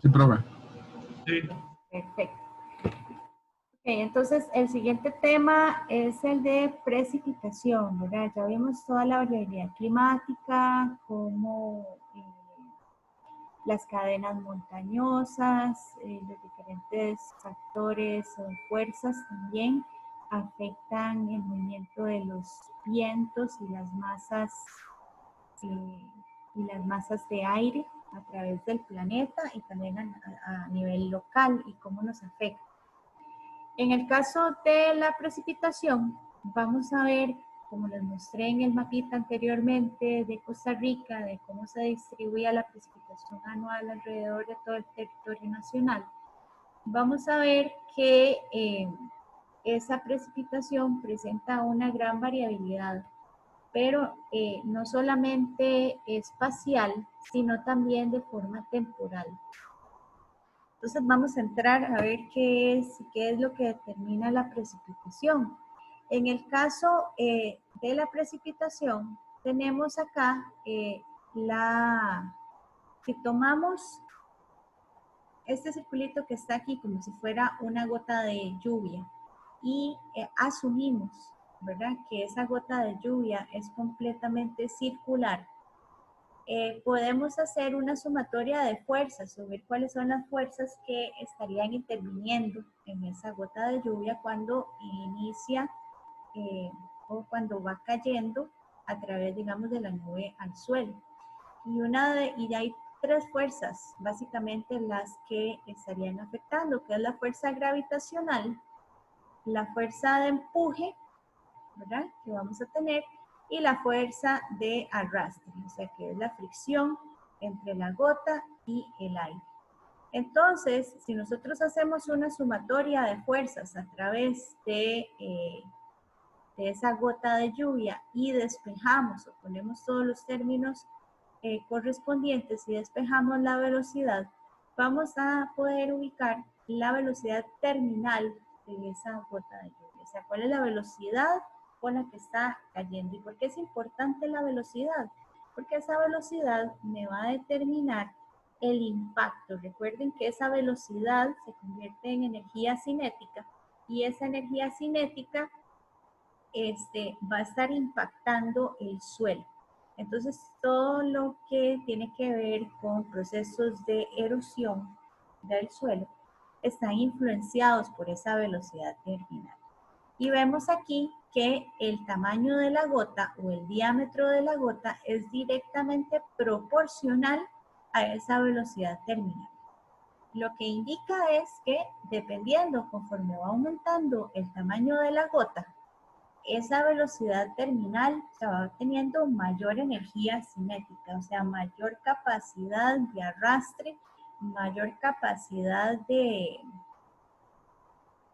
Sí, profe. Sí. Perfecto. Okay, entonces, el siguiente tema es el de precipitación, ¿verdad? Ya vimos toda la variabilidad climática, como las cadenas montañosas, los diferentes factores o fuerzas también afectan el movimiento de los vientos y las masas de aire a través del planeta y también a nivel local y cómo nos afecta. En el caso de la precipitación, vamos a ver, como les mostré en el mapita anteriormente de Costa Rica, de cómo se distribuía la precipitación anual alrededor de todo el territorio nacional. Vamos a ver que esa precipitación presenta una gran variabilidad, pero no solamente espacial, sino también de forma temporal. Entonces vamos a entrar a ver qué es lo que determina la precipitación. En el caso de la precipitación, tenemos acá si tomamos este circulito que está aquí como si fuera una gota de lluvia y asumimos, ¿verdad?, que esa gota de lluvia es completamente circular. Podemos hacer una sumatoria de fuerzas o ver cuáles son las fuerzas que estarían interviniendo en esa gota de lluvia cuando inicia o cuando va cayendo a través, digamos, de la nube al suelo. Y hay tres fuerzas, básicamente, las que estarían afectando, que es la fuerza gravitacional, la fuerza de empuje, ¿verdad?, que vamos a tener, y la fuerza de arrastre, o sea, que es la fricción entre la gota y el aire. Entonces, si nosotros hacemos una sumatoria de fuerzas a través de esa gota de lluvia y despejamos o ponemos todos los términos correspondientes y despejamos la velocidad, vamos a poder ubicar la velocidad terminal de esa gota de lluvia. O sea, cuál es la velocidad con la que está cayendo. ¿Y por qué es importante la velocidad? Porque esa velocidad me va a determinar el impacto. Recuerden que esa velocidad se convierte en energía cinética y esa energía cinética va a estar impactando el suelo. Entonces, todo lo que tiene que ver con procesos de erosión del suelo están influenciados por esa velocidad terminal. Y vemos aquí que el tamaño de la gota o el diámetro de la gota es directamente proporcional a esa velocidad terminal. Lo que indica es que dependiendo conforme va aumentando el tamaño de la gota, esa velocidad terminal se va teniendo mayor energía cinética, o sea, mayor capacidad de arrastre, mayor capacidad de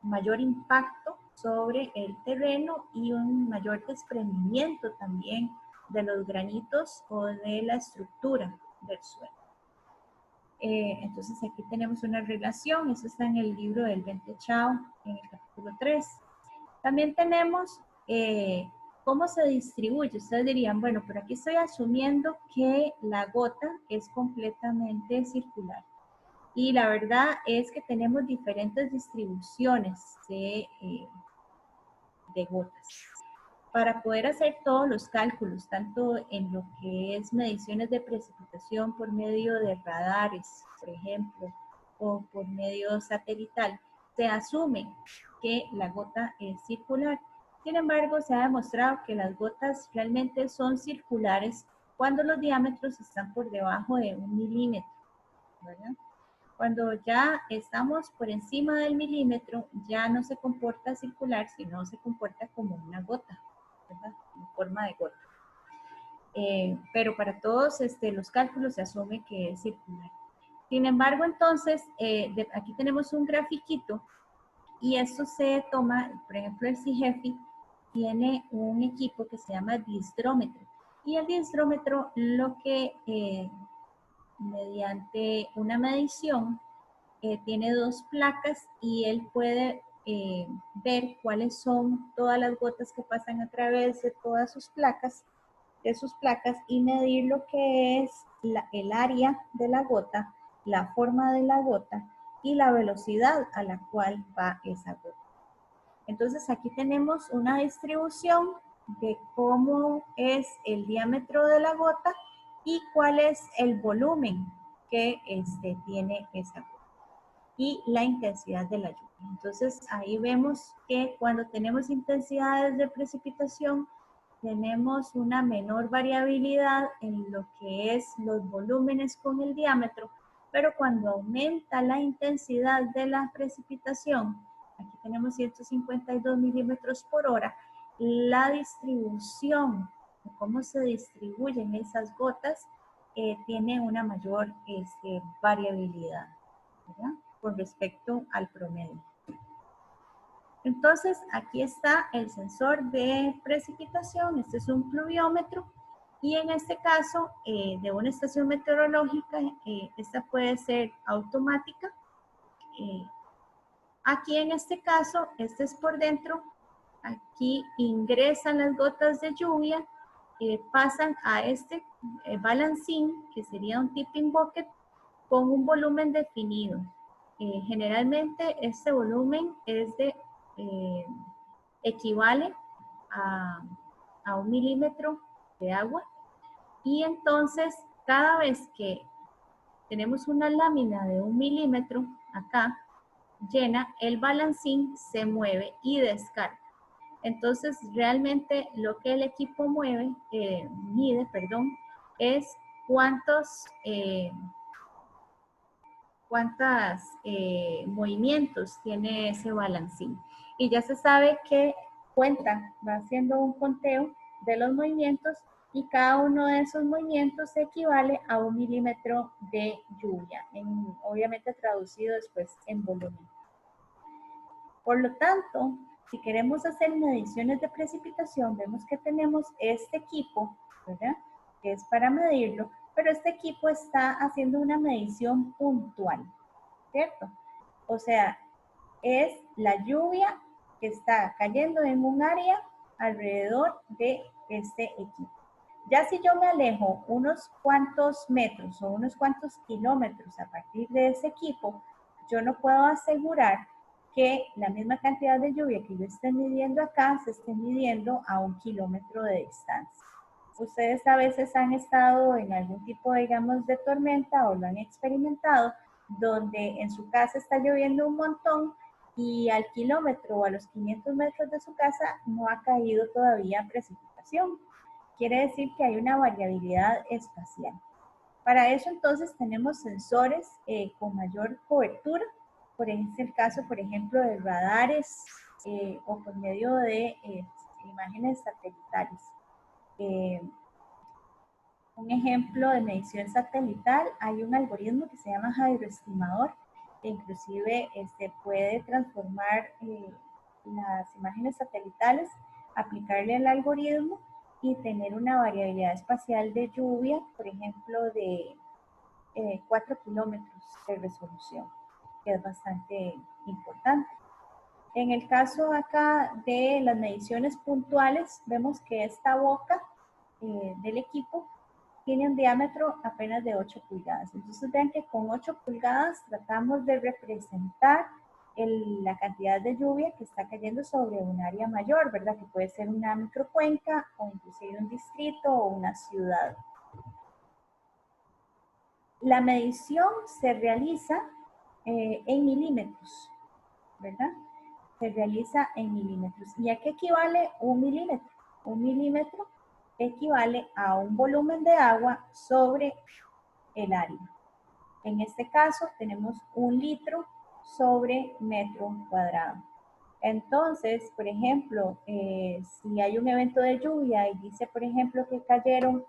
mayor impacto sobre el terreno y un mayor desprendimiento también de los granitos o de la estructura del suelo. Entonces aquí tenemos una relación, eso está en el libro del Bente Chao, en el capítulo 3. También tenemos cómo se distribuye. Ustedes dirían, bueno, pero aquí estoy asumiendo que la gota es completamente circular. Y la verdad es que tenemos diferentes distribuciones de gotas. Para poder hacer todos los cálculos, tanto en lo que es mediciones de precipitación por medio de radares, por ejemplo, o por medio satelital, se asume que la gota es circular. Sin embargo, se ha demostrado que las gotas realmente son circulares cuando los diámetros están por debajo de 1 milímetro, ¿verdad? Cuando ya estamos por encima del milímetro, ya no se comporta circular, sino se comporta como una gota, ¿verdad?, en forma de gota. Pero para todos los cálculos se asume que es circular. Sin embargo, entonces, aquí tenemos un grafiquito y esto se toma, por ejemplo, el CIGEFI tiene un equipo que se llama diesdrómetro. Y el diesdrómetro lo que, mediante una medición, tiene 2 placas y él puede ver cuáles son todas las gotas que pasan a través de todas sus placas, y medir lo que es el área de la gota la forma de la gota y la velocidad a la cual va esa gota. Entonces aquí tenemos una distribución de cómo es el diámetro de la gota y cuál es el volumen que tiene esa gota y la intensidad de la lluvia. Entonces ahí vemos que cuando tenemos intensidades de precipitación tenemos una menor variabilidad en lo que es los volúmenes con el diámetro, pero cuando aumenta la intensidad de la precipitación, aquí tenemos 152 milímetros por hora, la distribución, cómo se distribuyen esas gotas, tiene una mayor variabilidad, ¿verdad? Con respecto al promedio. Entonces, aquí está el sensor de precipitación, este es un pluviómetro, y en este caso, de una estación meteorológica, esta puede ser automática. Aquí en este caso, este es por dentro, aquí ingresan las gotas de lluvia, pasan a este balancín, que sería un tipping bucket, con un volumen definido. Generalmente este volumen es de equivale a 1 milímetro de agua, y entonces cada vez que tenemos una lámina de 1 milímetro acá llena, el balancín se mueve y descarga. Entonces realmente lo que el equipo mide, es cuántos movimientos tiene ese balancín. Y ya se sabe que va haciendo un conteo de los movimientos, y cada uno de esos movimientos equivale a 1 milímetro de lluvia, obviamente traducido después en volumen. Por lo tanto, si queremos hacer mediciones de precipitación, vemos que tenemos este equipo, ¿verdad?, que es para medirlo, pero este equipo está haciendo una medición puntual, ¿cierto? O sea, es la lluvia que está cayendo en un área alrededor de este equipo. Ya si yo me alejo unos cuantos metros o unos cuantos kilómetros a partir de ese equipo, yo no puedo asegurar que la misma cantidad de lluvia que yo esté midiendo acá se esté midiendo a 1 kilómetro de distancia. Ustedes a veces han estado en algún tipo, digamos, de tormenta o lo han experimentado, donde en su casa está lloviendo un montón y al kilómetro o a los 500 metros de su casa no ha caído todavía precipitación. Quiere decir que hay una variabilidad espacial. Para eso entonces tenemos sensores con mayor cobertura, por ejemplo, el caso, por ejemplo, de radares o por medio de imágenes satelitales. Un ejemplo de medición satelital, hay un algoritmo que se llama gyroestimador, que inclusive puede transformar las imágenes satelitales, aplicarle el algoritmo y tener una variabilidad espacial de lluvia, por ejemplo, de 4 kilómetros de resolución, que es bastante importante. En el caso acá de las mediciones puntuales, vemos que esta boca del equipo tiene un diámetro apenas de 8 pulgadas. Entonces vean que con 8 pulgadas tratamos de representar la cantidad de lluvia que está cayendo sobre un área mayor, ¿verdad? Que puede ser una microcuenca o inclusive un distrito o una ciudad. La medición se realiza en milímetros, ¿verdad? Se realiza en milímetros. ¿Y a qué equivale 1 milímetro? 1 milímetro equivale a un volumen de agua sobre el área. En este caso tenemos 1 litro sobre metro cuadrado. Entonces, por ejemplo, si hay un evento de lluvia y dice, por ejemplo, que cayeron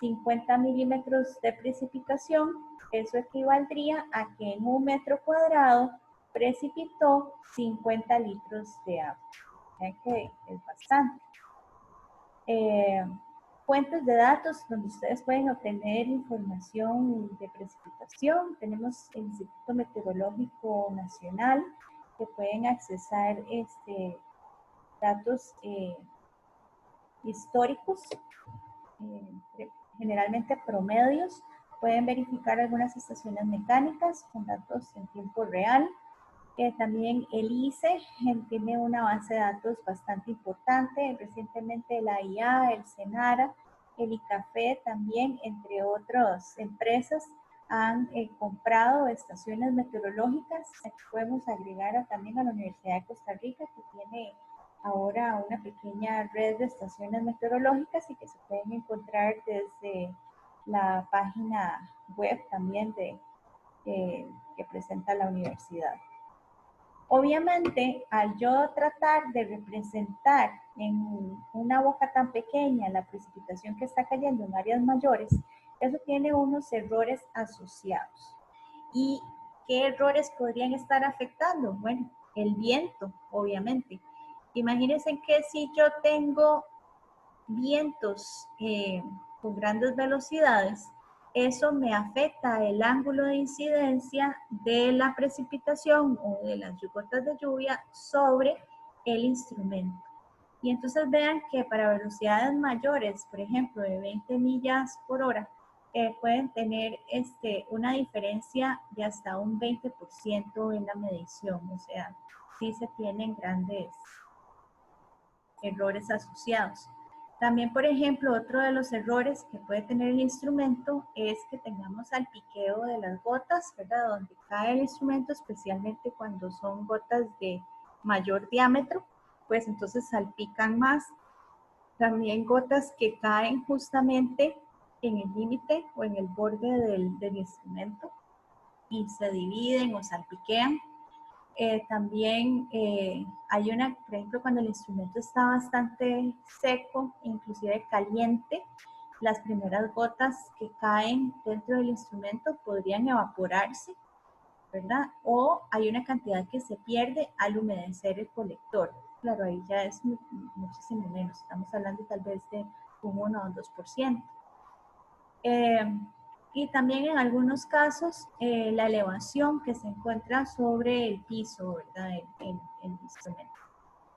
50 milímetros de precipitación, eso equivaldría a que en 1 metro cuadrado precipitó 50 litros de agua. ¿Ven que es bastante? Fuentes de datos donde ustedes pueden obtener información de precipitación. Tenemos el Instituto Meteorológico Nacional, que pueden accesar datos históricos, generalmente promedios, Pueden verificar algunas estaciones mecánicas con datos en tiempo real. También el ICE tiene una base de datos bastante importante. Recientemente la IA, el CENARA, el ICAFE también, entre otras empresas, han comprado estaciones meteorológicas. Aquí podemos agregar también a la Universidad de Costa Rica, que tiene ahora una pequeña red de estaciones meteorológicas y que se pueden encontrar desde la página web también que presenta la universidad. Obviamente, al yo tratar de representar en una boca tan pequeña la precipitación que está cayendo en áreas mayores, eso tiene unos errores asociados. ¿Y qué errores podrían estar afectando? Bueno, el viento, obviamente. Imagínense que si yo tengo vientos con grandes velocidades, eso me afecta el ángulo de incidencia de la precipitación o de las gotas de lluvia sobre el instrumento. Y entonces vean que para velocidades mayores, por ejemplo, de 20 millas por hora, pueden tener una diferencia de hasta un 20% en la medición. O sea, sí se tienen grandes errores asociados. También, por ejemplo, otro de los errores que puede tener el instrumento es que tengamos salpiqueo de las gotas, ¿verdad? Donde cae el instrumento, especialmente cuando son gotas de mayor diámetro, pues entonces salpican más. También gotas que caen justamente en el límite o en el borde del instrumento y se dividen o salpiquean. También hay una, por ejemplo, cuando el instrumento está bastante seco, inclusive caliente, las primeras gotas que caen dentro del instrumento podrían evaporarse, ¿verdad? O hay una cantidad que se pierde al humedecer el colector. Claro, ahí ya es muchísimo menos, estamos hablando tal vez de un 1 o un 2%. Y también en algunos casos la elevación que se encuentra sobre el piso, ¿verdad? El instrumento.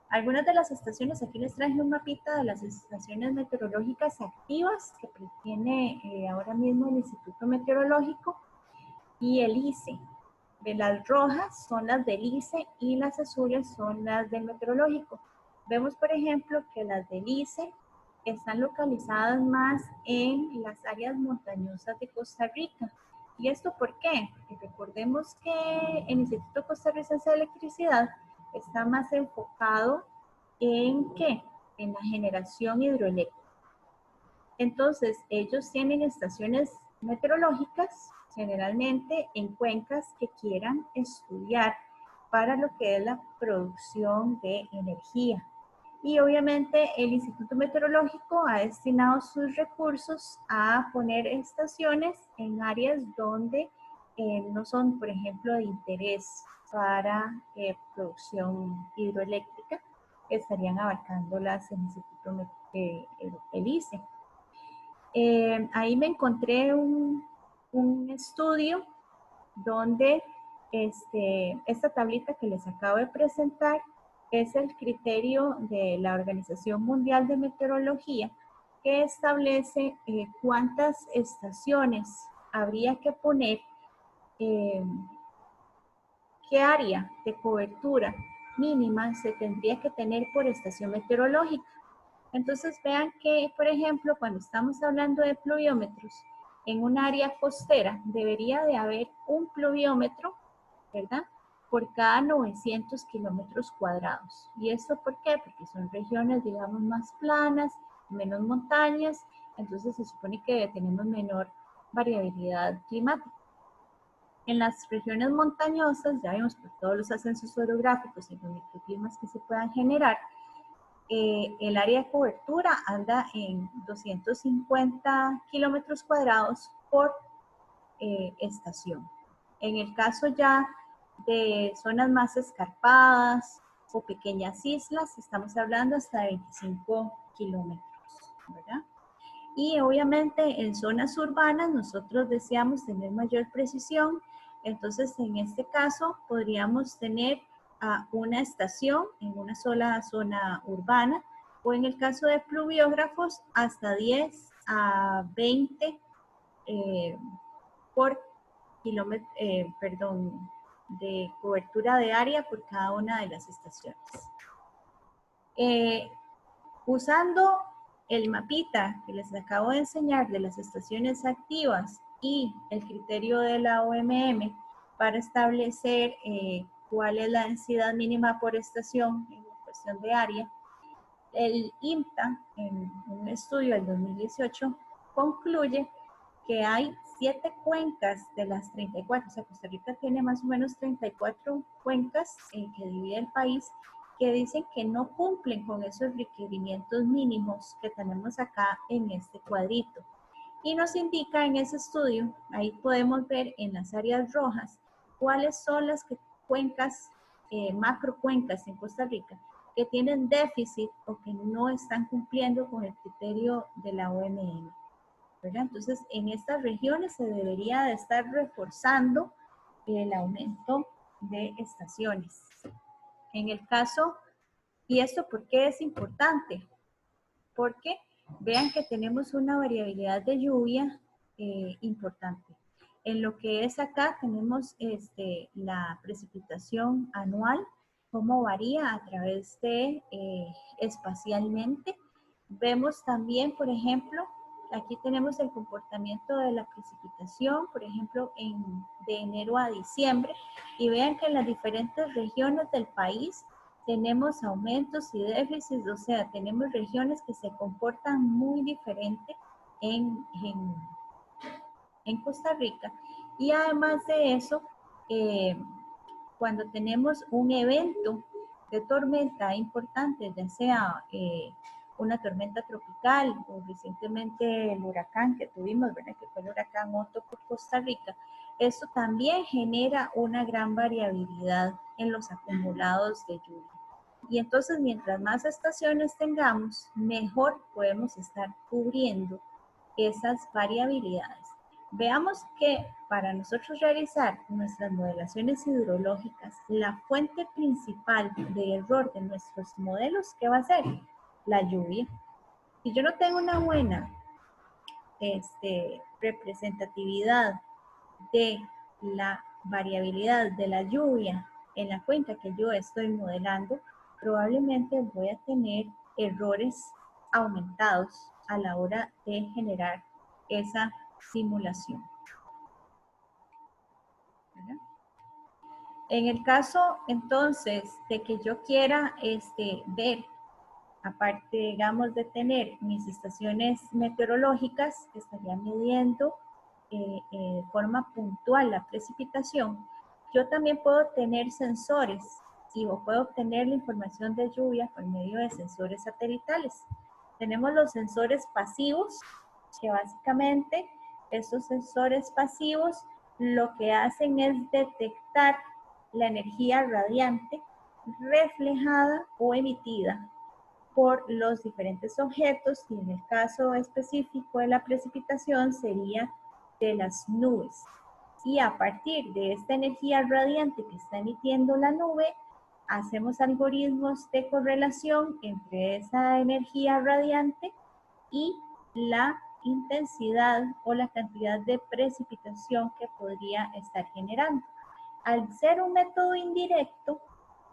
Algunas de las estaciones, aquí les traje un mapita de las estaciones meteorológicas activas que tiene ahora mismo el Instituto Meteorológico y el ICE. De las rojas son las del ICE y las azules son las del meteorológico. Vemos, por ejemplo, que las del ICE están localizadas más en las áreas montañosas de Costa Rica. ¿Y esto por qué? Porque recordemos que el Instituto Costarricense de Electricidad está más enfocado en ¿qué? En la generación hidroeléctrica. Entonces, ellos tienen estaciones meteorológicas generalmente en cuencas que quieran estudiar para lo que es la producción de energía. Y obviamente el Instituto Meteorológico ha destinado sus recursos a poner estaciones en áreas donde no son, por ejemplo, de interés para producción hidroeléctrica, que estarían abarcándolas el Instituto, el ICE. Ahí me encontré un estudio donde esta tablita que les acabo de presentar es el criterio de la Organización Mundial de Meteorología que establece cuántas estaciones habría que poner, qué área de cobertura mínima se tendría que tener por estación meteorológica. Entonces vean que, por ejemplo, cuando estamos hablando de pluviómetros, en un área costera debería de haber un pluviómetro, ¿verdad? Por cada 900 kilómetros cuadrados. ¿Y esto por qué? Porque son regiones, digamos, más planas, menos montañas, entonces se supone que tenemos menor variabilidad climática. En las regiones montañosas, ya vimos por todos los ascensos orográficos y los microclimas que se puedan generar, el área de cobertura anda en 250 kilómetros cuadrados por estación. En el caso ya de zonas más escarpadas o pequeñas islas, estamos hablando hasta de 25 kilómetros, ¿verdad? Y obviamente en zonas urbanas nosotros deseamos tener mayor precisión, entonces en este caso podríamos tener una estación en una sola zona urbana, o en el caso de pluviógrafos hasta 10 a 20 por kilómetro, de cobertura de área por cada una de las estaciones. Usando el mapita que les acabo de enseñar de las estaciones activas y el criterio de la OMM para establecer cuál es la densidad mínima por estación en cuestión de área, el IMTA, en un estudio del 2018, concluye que hay 7 cuencas de las 34, o sea, Costa Rica tiene más o menos 34 cuencas que divide el país, que dicen que no cumplen con esos requerimientos mínimos que tenemos acá en este cuadrito. Y nos indica en ese estudio, ahí podemos ver en las áreas rojas, cuáles son las cuencas, macrocuencas en Costa Rica, que tienen déficit o que no están cumpliendo con el criterio de la OMM. ¿Verdad? Entonces, en estas regiones se debería de estar reforzando el aumento de estaciones. En el caso, ¿y esto por qué es importante? Porque vean que tenemos una variabilidad de lluvia importante. En lo que es acá tenemos la precipitación anual, cómo varía a través de espacialmente. Vemos también, por ejemplo, aquí tenemos el comportamiento de la precipitación, por ejemplo, de enero a diciembre, y vean que en las diferentes regiones del país tenemos aumentos y déficits, o sea, tenemos regiones que se comportan muy diferente en Costa Rica. Y además de eso, cuando tenemos un evento de tormenta importante, ya sea una tormenta tropical o recientemente el huracán que tuvimos, ¿verdad? Que fue el huracán Otto por Costa Rica, esto también genera una gran variabilidad en los acumulados de lluvia. Y entonces, mientras más estaciones tengamos, mejor podemos estar cubriendo esas variabilidades. Veamos que para nosotros realizar nuestras modelaciones hidrológicas, la fuente principal de error de nuestros modelos, ¿qué va a ser? La lluvia. Si yo no tengo una buena representatividad de la variabilidad de la lluvia en la cuenca que yo estoy modelando, probablemente voy a tener errores aumentados a la hora de generar esa simulación. ¿Verdad? En el caso, entonces, de que yo quiera ver, aparte, digamos, de tener mis estaciones meteorológicas, que estarían midiendo de forma puntual la precipitación, yo también puedo tener sensores y puedo obtener la información de lluvia por medio de sensores satelitales. Tenemos los sensores pasivos, que básicamente estos sensores pasivos lo que hacen es detectar la energía radiante reflejada o emitida por los diferentes objetos, y en el caso específico de la precipitación sería de las nubes. Y a partir de esta energía radiante que está emitiendo la nube, hacemos algoritmos de correlación entre esa energía radiante y la intensidad o la cantidad de precipitación que podría estar generando. Al ser un método indirecto,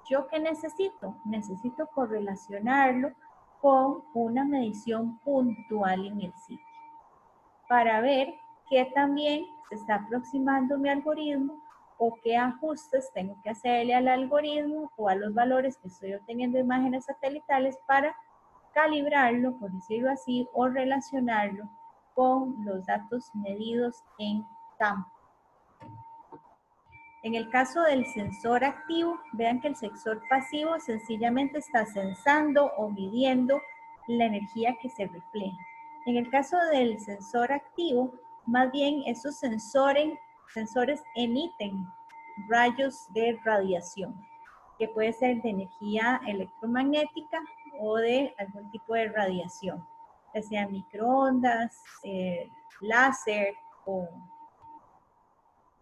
¿yo qué necesito? Necesito correlacionarlo con una medición puntual en el sitio para ver qué también se está aproximando mi algoritmo o qué ajustes tengo que hacerle al algoritmo o a los valores que estoy obteniendo de imágenes satelitales para calibrarlo, por decirlo así, o relacionarlo con los datos medidos en campo. En el caso del sensor activo, vean que el sensor pasivo sencillamente está sensando o midiendo la energía que se refleja. En el caso del sensor activo, más bien esos sensores emiten rayos de radiación, que puede ser de energía electromagnética o de algún tipo de radiación, ya sea microondas, láser o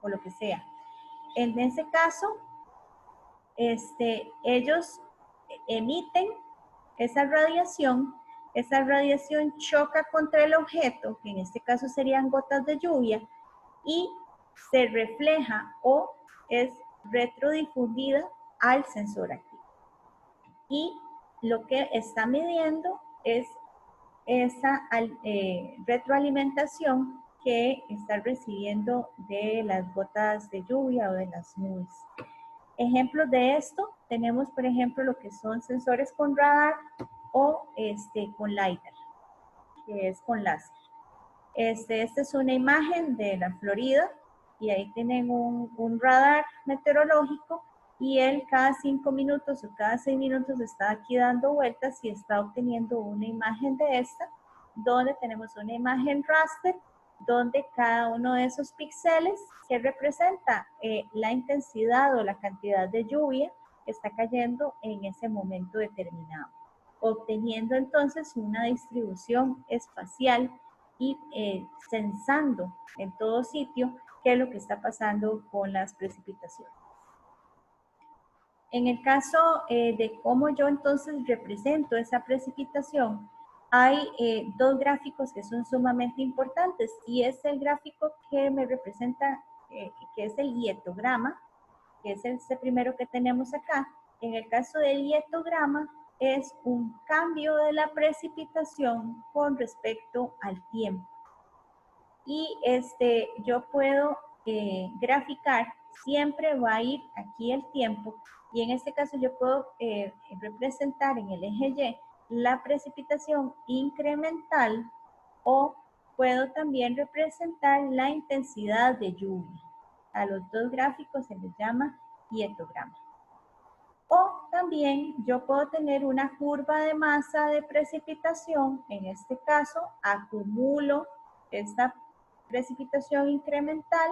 lo que sea. En ese caso, ellos emiten esa radiación choca contra el objeto, que en este caso serían gotas de lluvia, y se refleja o es retrodifundida al sensor activo. Y lo que está midiendo es esa retroalimentación que está recibiendo de las gotas de lluvia o de las nubes. Ejemplos de esto, tenemos por ejemplo lo que son sensores con radar o con LiDAR, que es con láser. Esta es una imagen de la Florida y ahí tienen un radar meteorológico y él cada 5 minutos o cada 6 minutos está aquí dando vueltas y está obteniendo una imagen de esta, donde tenemos una imagen raster, donde cada uno de esos píxeles que representa la intensidad o la cantidad de lluvia que está cayendo en ese momento determinado, obteniendo entonces una distribución espacial y sensando en todo sitio qué es lo que está pasando con las precipitaciones. En el caso de cómo yo entonces represento esa precipitación, hay dos gráficos que son sumamente importantes y es el gráfico que me representa, que es el hietograma, que es este primero que tenemos acá. En el caso del hietograma, es un cambio de la precipitación con respecto al tiempo. Y yo puedo graficar, siempre va a ir aquí el tiempo, y en este caso yo puedo representar en el eje Y la precipitación incremental, o puedo también representar la intensidad de lluvia. A los dos gráficos se les llama hietograma. O también yo puedo tener una curva de masa de precipitación. En este caso, acumulo esta precipitación incremental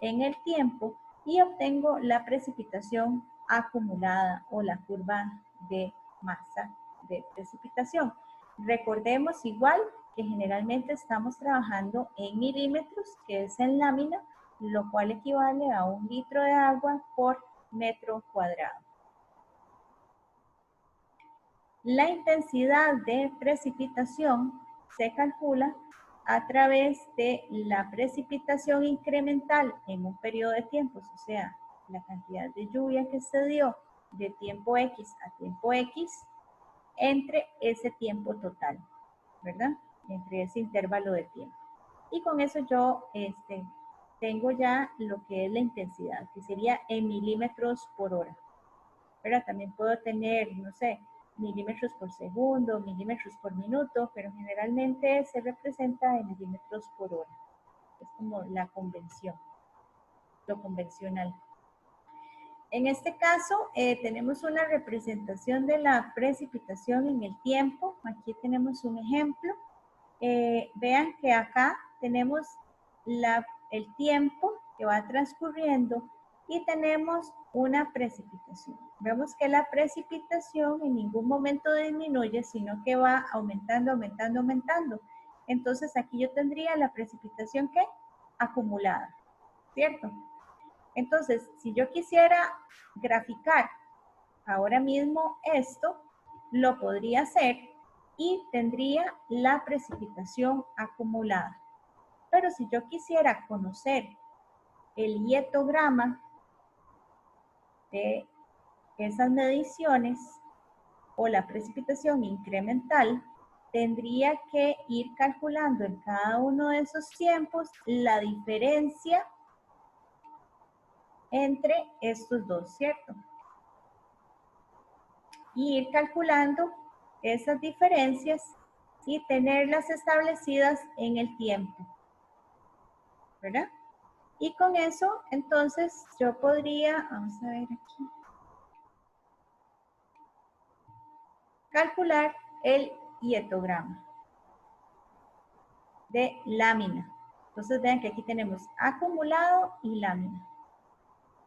en el tiempo y obtengo la precipitación acumulada o la curva de masa de precipitación. Recordemos igual que generalmente estamos trabajando en milímetros, que es en lámina, lo cual equivale a 1 litro de agua por metro cuadrado. La intensidad de precipitación se calcula a través de la precipitación incremental en un periodo de tiempos, o sea, la cantidad de lluvia que se dio de tiempo X a tiempo X entre ese tiempo total, ¿verdad? Entre ese intervalo de tiempo. Y con eso yo tengo ya lo que es la intensidad, que sería en milímetros por hora. Pero también puedo tener, no sé, milímetros por segundo, milímetros por minuto, pero generalmente se representa en milímetros por hora. Es como la convención, lo convencional. En este caso, tenemos una representación de la precipitación en el tiempo. Aquí tenemos un ejemplo. Vean que acá tenemos el tiempo que va transcurriendo y tenemos una precipitación. Vemos que la precipitación en ningún momento disminuye, sino que va aumentando, aumentando, aumentando. Entonces aquí yo tendría la precipitación ¿qué? Acumulada, ¿cierto? Entonces, si yo quisiera graficar ahora mismo esto, lo podría hacer y tendría la precipitación acumulada. Pero si yo quisiera conocer el hietograma de esas mediciones o la precipitación incremental, tendría que ir calculando en cada uno de esos tiempos la diferencia entre estos dos, ¿cierto? Y ir calculando esas diferencias y tenerlas establecidas en el tiempo, ¿verdad? Y con eso, entonces, yo podría, vamos a ver aquí, calcular el hietograma de lámina. Entonces, vean que aquí tenemos acumulado y lámina.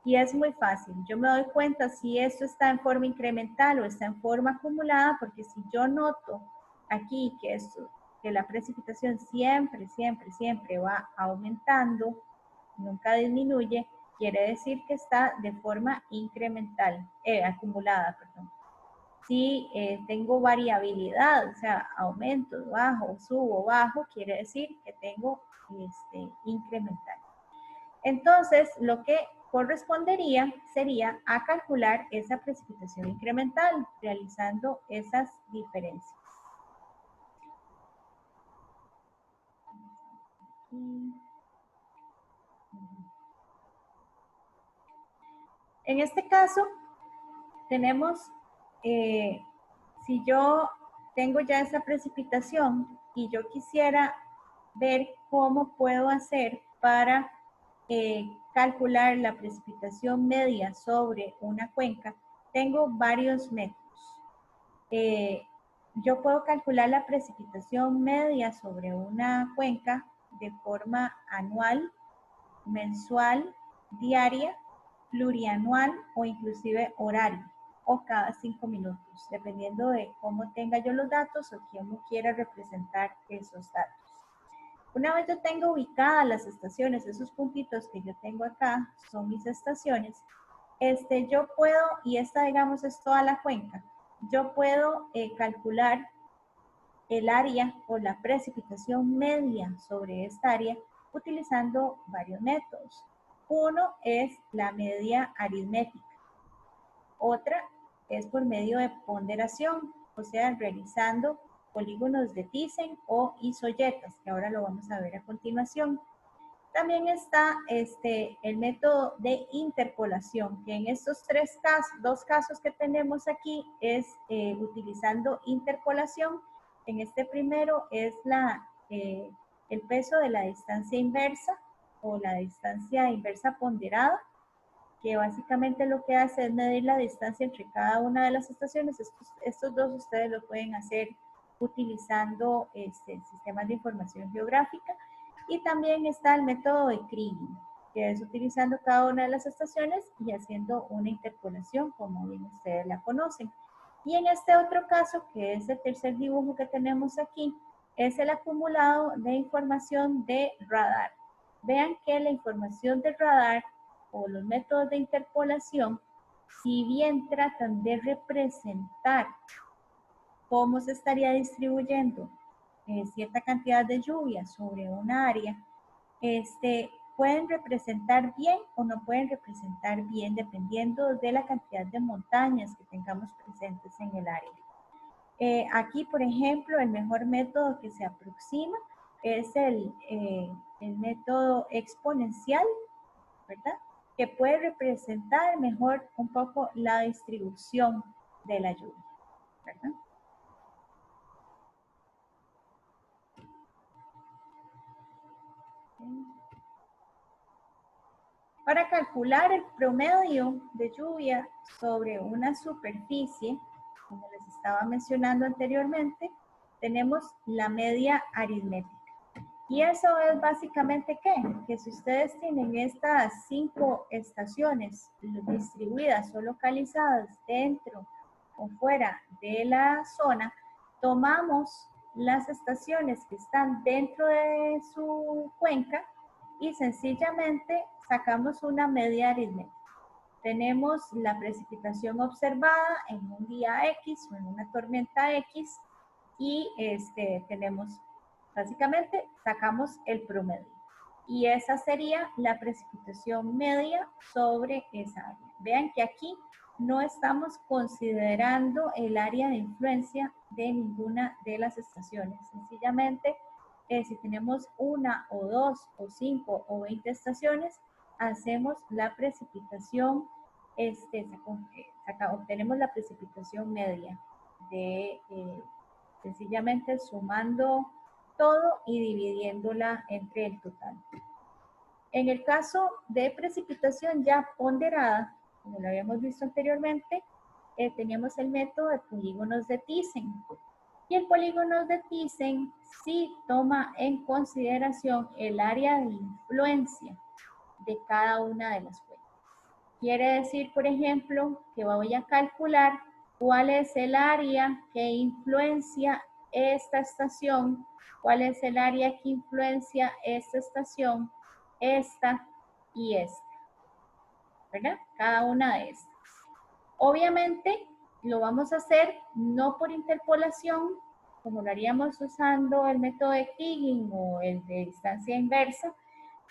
Y es muy fácil. Yo me doy cuenta si esto está en forma incremental o está en forma acumulada, porque si yo noto aquí que la precipitación siempre, siempre, siempre va aumentando, nunca disminuye, quiere decir que está de forma incremental, acumulada, perdón. Si tengo variabilidad, o sea, aumento, bajo, subo, bajo, quiere decir que tengo incremental. Entonces, lo que correspondería sería a calcular esa precipitación incremental, realizando esas diferencias. En este caso, tenemos, si yo tengo ya esa precipitación y yo quisiera ver cómo puedo hacer para calcular la precipitación media sobre una cuenca, tengo varios métodos. Yo puedo calcular la precipitación media sobre una cuenca de forma anual, mensual, diaria, plurianual o inclusive horaria o cada 5 minutos, dependiendo de cómo tenga yo los datos o cómo quiera representar esos datos. Una vez yo tengo ubicadas las estaciones, esos puntitos que yo tengo acá son mis estaciones, yo puedo, y esta digamos es toda la cuenca, yo puedo calcular el área o la precipitación media sobre esta área utilizando varios métodos. Uno es la media aritmética. Otra es por medio de ponderación, o sea, realizando polígonos de Thyssen o isoyetas, que ahora lo vamos a ver a continuación. También está el método de interpolación, que en estos dos casos que tenemos aquí es utilizando interpolación. En este primero es el peso de la distancia inversa o la distancia inversa ponderada, que básicamente lo que hace es medir la distancia entre cada una de las estaciones. Estos dos ustedes lo pueden hacer utilizando sistemas de información geográfica. Y también está el método de Kriging, que es utilizando cada una de las estaciones y haciendo una interpolación, como bien ustedes la conocen. Y en este otro caso, que es el tercer dibujo que tenemos aquí, es el acumulado de información de radar. Vean que la información de radar o los métodos de interpolación, si bien tratan de representar cómo se estaría distribuyendo cierta cantidad de lluvia sobre una área, pueden representar bien o no pueden representar bien dependiendo de la cantidad de montañas que tengamos presentes en el área. Aquí, por ejemplo, el mejor método que se aproxima es el método exponencial, ¿verdad? Que puede representar mejor un poco la distribución de la lluvia, ¿verdad? Para calcular el promedio de lluvia sobre una superficie, como les estaba mencionando anteriormente, tenemos la media aritmética. Y eso es básicamente ¿qué? Que si ustedes tienen estas 5 estaciones distribuidas o localizadas dentro o fuera de la zona, tomamos las estaciones que están dentro de su cuenca y sencillamente sacamos una media aritmética. Tenemos la precipitación observada en un día X o en una tormenta X y tenemos, básicamente, sacamos el promedio. Y esa sería la precipitación media sobre esa área. Vean que aquí no estamos considerando el área de influencia de ninguna de las estaciones. Sencillamente, si tenemos una o dos o 5 o 20 estaciones, hacemos la precipitación, obtenemos la precipitación media de sencillamente sumando todo y dividiéndola entre el total. En el caso de precipitación ya ponderada, como lo habíamos visto anteriormente, teníamos el método de polígonos de Thyssen. Y el polígono de Thyssen sí toma en consideración el área de influencia de cada una de las cuencas. Quiere decir, por ejemplo, que voy a calcular cuál es el área que influencia esta estación, cuál es el área que influencia esta estación, esta y esta, ¿verdad? Cada una de estas. Obviamente, lo vamos a hacer no por interpolación, como lo haríamos usando el método de Kriging o el de distancia inversa,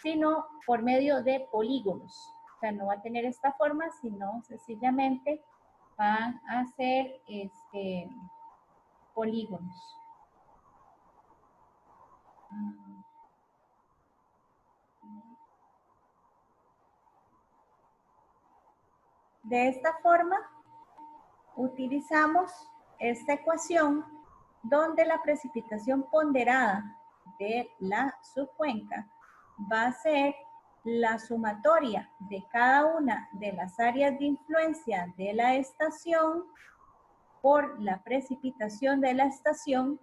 sino por medio de polígonos. O sea, no va a tener esta forma, sino sencillamente van a ser polígonos. De esta forma, utilizamos esta ecuación donde la precipitación ponderada de la subcuenca va a ser la sumatoria de cada una de las áreas de influencia de la estación por la precipitación de la estación,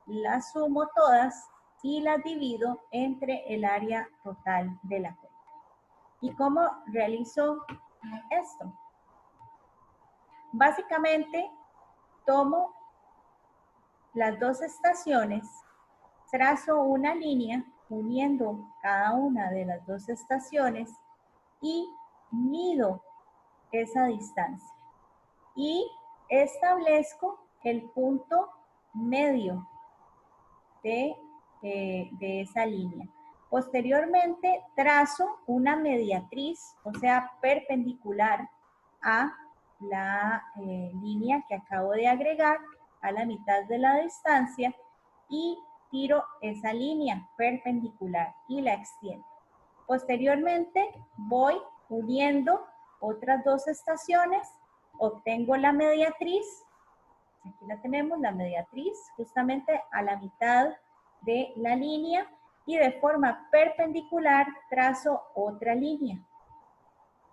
las sumo todas y las divido entre el área total de la cuenca. ¿Y cómo realizo esto? Básicamente, tomo las dos estaciones, trazo una línea uniendo cada una de las dos estaciones y mido esa distancia. Y establezco el punto medio de esa línea. Posteriormente, trazo una mediatriz, o sea, perpendicular a la línea que acabo de agregar a la mitad de la distancia y tiro esa línea perpendicular y la extiendo. Posteriormente, voy uniendo otras dos estaciones, obtengo la mediatriz. Aquí la tenemos, la mediatriz, justamente a la mitad de la línea y de forma perpendicular trazo otra línea.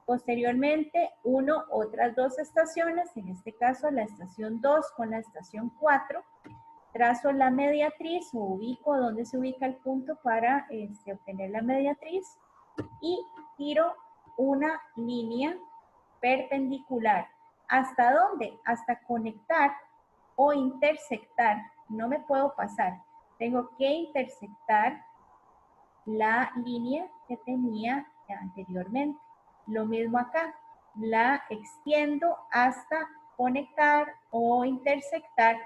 Posteriormente, uno otras dos estaciones, en este caso la estación 2 con la estación 4, trazo la mediatriz o ubico donde se ubica el punto para obtener la mediatriz y tiro una línea perpendicular. ¿Hasta dónde? Hasta conectar o intersectar. No me puedo pasar. Tengo que intersectar la línea que tenía anteriormente. Lo mismo acá. La extiendo hasta conectar o intersectar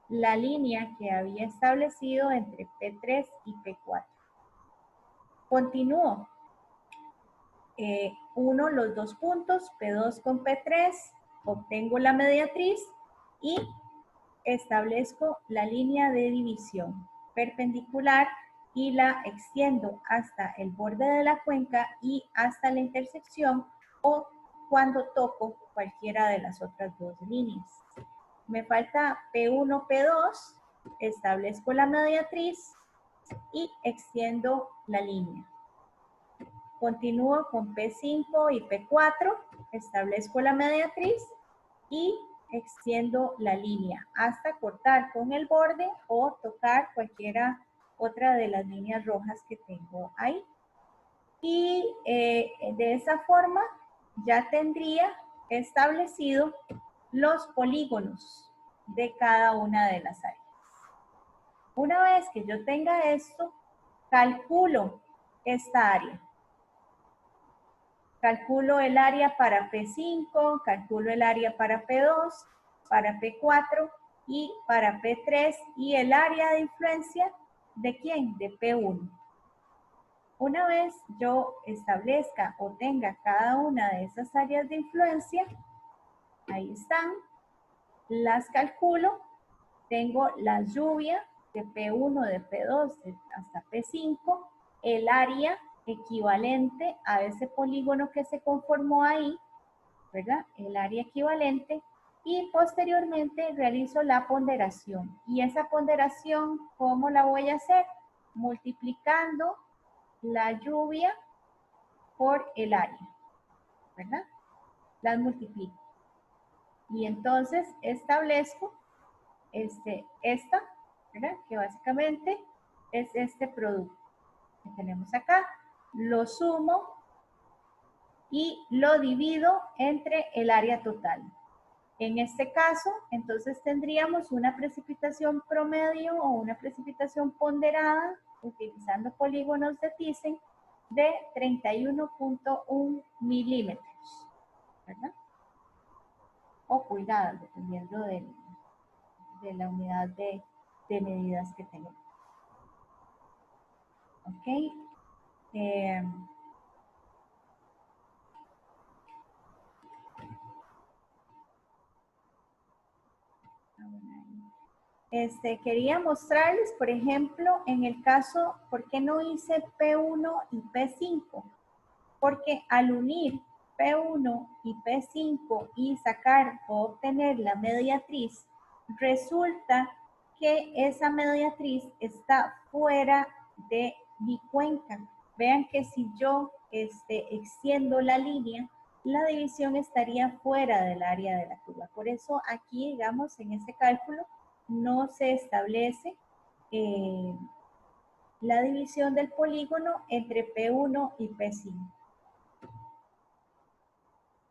la línea que había establecido entre P3 y P4. Continúo. Uno los dos puntos, P2 con P3, obtengo la mediatriz y establezco la línea de división perpendicular y la extiendo hasta el borde de la cuenca y hasta la intersección o cuando toco cualquiera de las otras dos líneas. Me falta P1, P2, establezco la mediatriz y extiendo la línea. Continúo con P5 y P4, establezco la mediatriz y extiendo la línea hasta cortar con el borde o tocar cualquiera otra de las líneas rojas que tengo ahí. Y de esa forma ya tendría establecido los polígonos de cada una de las áreas. Una vez que yo tenga esto, calculo esta área. Calculo el área para P5, calculo el área para P2, para P4 y para P3 y el área de influencia ¿de quién? De P1. Una vez yo establezca o tenga cada una de esas áreas de influencia, ahí están, las calculo, tengo la lluvia de P1, de P2 hasta P5, el área equivalente a ese polígono que se conformó ahí, ¿verdad? El área equivalente y posteriormente realizo la ponderación. Y esa ponderación, ¿cómo la voy a hacer? Multiplicando la lluvia por el área, ¿verdad? Las multiplico. Y entonces establezco esta, ¿verdad? Que básicamente es este producto que tenemos acá. Lo sumo y lo divido entre el área total. En este caso, entonces tendríamos una precipitación promedio o una precipitación ponderada utilizando polígonos de Thyssen de 31.1 milímetros, ¿verdad? O pulgadas, dependiendo de la unidad de medidas que tengamos. ¿Ok? Quería mostrarles, por ejemplo, en el caso, ¿por qué no hice P1 y P5? Porque al unir P1 y P5 y sacar o obtener la mediatriz, resulta que esa mediatriz está fuera de mi cuenca. Vean que si yo extiendo la línea, la división estaría fuera del área de la curva. Por eso aquí, digamos, en este cálculo no se establece la división del polígono entre P1 y P5.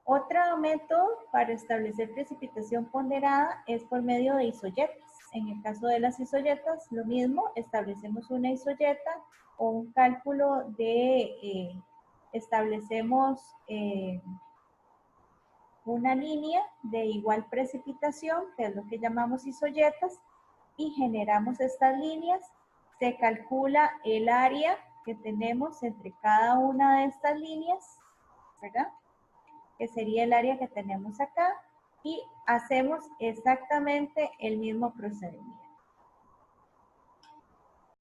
Otro método para establecer precipitación ponderada es por medio de isoyetas. En el caso de las isoyetas, lo mismo, establecemos una isoyeta o un cálculo de, establecemos una línea de igual precipitación, que es lo que llamamos isoyetas, y generamos estas líneas. Se calcula el área que tenemos entre cada una de estas líneas, ¿verdad? Que sería el área que tenemos acá, y hacemos exactamente el mismo procedimiento.